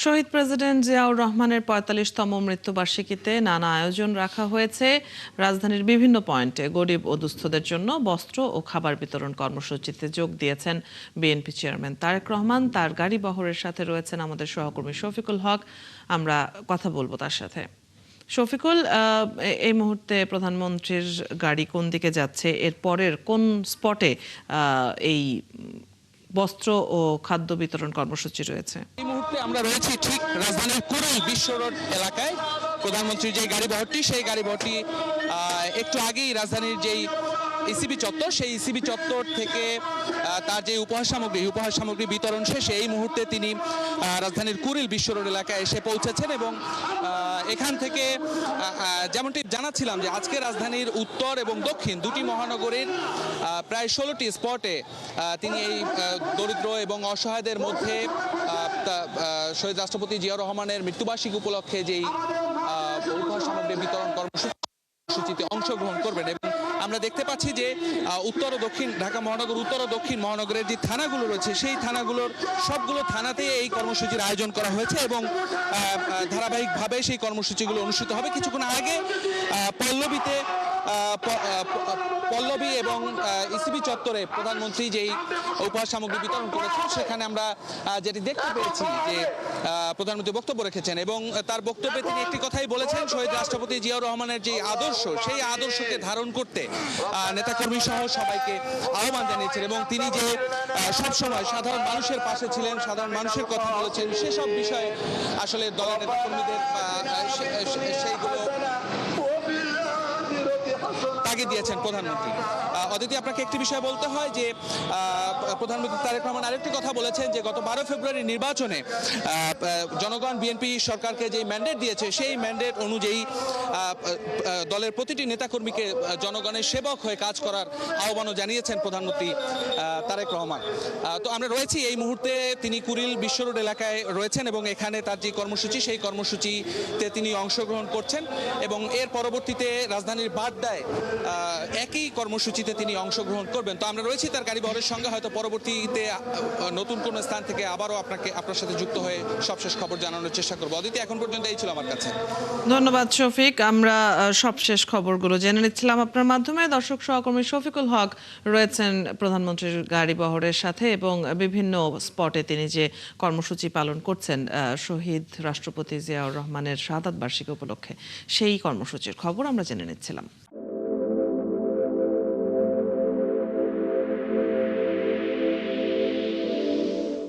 শহীদ president Ziaur রহমানের ৪৫তম মৃত্যুবার্ষিকীতে নানা আয়োজন রাখা হয়েছে। রাজধানীর বিভিন্ন পয়েন্টে গরিব ও দুস্থদের জন্য বস্ত্র ও খাবার বিতরণ কর্মসূচিতে যোগ দিয়েছেন বিএনপি চেয়ারম্যান তারেক রহমান। তার গাড়ি বহরের সাথে রয়েছেন আমাদের সহকর্মী শফিকুল হক। আমরা কথা বলবো তার সাথে। শফিকুল, এই মুহূর্তে প্রধানমন্ত্রীর গাড়ি কোন দিকে যাচ্ছে, এর পরের কোন স্পটে এই বস্ত্র ও খাদ্য বিতরণ কর্মসূচি রয়েছে? এই মুহূর্তে আমরা রয়েছি ঠিক রাজধানীর কুড়িল বিশ্ব রোড এলাকায়। প্রধানমন্ত্রীর যে গাড়ি বহরটি, সেই গাড়ি বহরটি একটু আগেই রাজধানীর যেই ইসিবি চত্বর, সেই ইসিবি চত্বর থেকে তার যে উপহার সামগ্রী বিতরণ শেষে এই মুহূর্তে তিনি রাজধানীর কুড়িল বিশ্ব রোড এলাকায় এসে পৌঁছেছেন এবং এখান থেকে যেমনটি জানাচ্ছিলাম যে আজকে রাজধানীর উত্তর এবং দক্ষিণ দুটি মহানগরীর প্রায় 16টি স্পটে তিনি এই দরিদ্র এবং অসহায়দের মধ্যে শহীদ রাষ্ট্রপতি জিয়াউর রহমানের মৃত্যুবার্ষিকী উপলক্ষে যেই উপহার সামগ্রী বিতরণ কর্মসূচিতে অংশগ্রহণ করবেন। এবং আমরা দেখতে পাচ্ছি যে উত্তর ও দক্ষিণ ঢাকা মহানগর, উত্তর ও দক্ষিণ মহানগরের যে থানাগুলো রয়েছে, সেই থানাগুলোর সবগুলো থানাতে এই কর্মসূচির আয়োজন করা হয়েছে এবং ধারাবাহিকভাবে সেই কর্মসূচিগুলো অনুষ্ঠিত হবে। কিছুক্ষণ আগে পল্লবী এবং ইসিবি চত্বরে প্রধানমন্ত্রী যেই উপহার সামগ্রী বিতরণ করেছেন, সেখানে আমরা যেটি দেখতে পেয়েছি যে প্রধানমন্ত্রী বক্তব্য রেখেছেন এবং তার বক্তব্যে তিনি একটি কথাই বলেছেন, শহীদ রাষ্ট্রপতি জিয়াউর রহমানের যে আদর্শ, সেই আদর্শকে ধারণ করতে নেতাকর্মী সহ সবাইকে আহ্বান জানিয়েছেন এবং তিনি যে সবসময় সাধারণ মানুষের পাশে ছিলেন, সাধারণ মানুষের কথা বলেছেন, সেসব বিষয়ে আসলে দলের নেতাকর্মীদের সেইগুলো তাগিদ দিয়েছেন প্রধানমন্ত্রী। অদিতি, আপনাকে একটি বিষয় বলতে হয় যে প্রধানমন্ত্রী তারেক রহমান আরেকটি কথা বলেছেন যে গত 12 ফেব্রুয়ারি নির্বাচনে জনগণ বিএনপি সরকারকে যে ম্যান্ডেট দিয়েছে, সেই ম্যান্ডেট অনুযায়ী দলের প্রতিটি নেতাকর্মীকে জনগণের সেবক হয়ে কাজ করার আহ্বানও জানিয়েছেন প্রধানমন্ত্রী তারেক রহমান। তো আমরা রয়েছি এই মুহূর্তে, তিনি কুড়িল বিশ্ব রোড এলাকায় রয়েছেন এবং এখানে তার যে কর্মসূচি, সেই কর্মসূচিতে তিনি অংশগ্রহণ করছেন এবং এর পরবর্তীতে রাজধানীর বাড্ডায় একই কর্মসূচিতে তিনি অংশগ্রহণ করবেন। তো আমরা রয়েছি তার গাড়ি বহরের সঙ্গে, হয়তো পরবর্তীতে নতুন কোনো স্থান থেকে আবারও আপনার সাথে যুক্ত হয়ে সবশেষ খবর জানানোর চেষ্টা করবো। অদিতি, এখন পর্যন্ত এই ছিল আমার কাছে। ধন্যবাদ শফিক। আমরা সবশেষ খবরগুলো জেনে নিচ্ছিলাম আপনার মাধ্যমে। দর্শক সহকর্মী শফিকুল হক রয়েছেন প্রধানমন্ত্রীর গাড়ি বহরের সাথে এবং বিভিন্ন স্পটে তিনি যে কর্মসূচি পালন করছেন শহীদ রাষ্ট্রপতি জিয়াউর রহমানের শাহাদাত বার্ষিকী উপলক্ষে, সেই কর্মসূচির খবর আমরা জেনে নিচ্ছিলাম।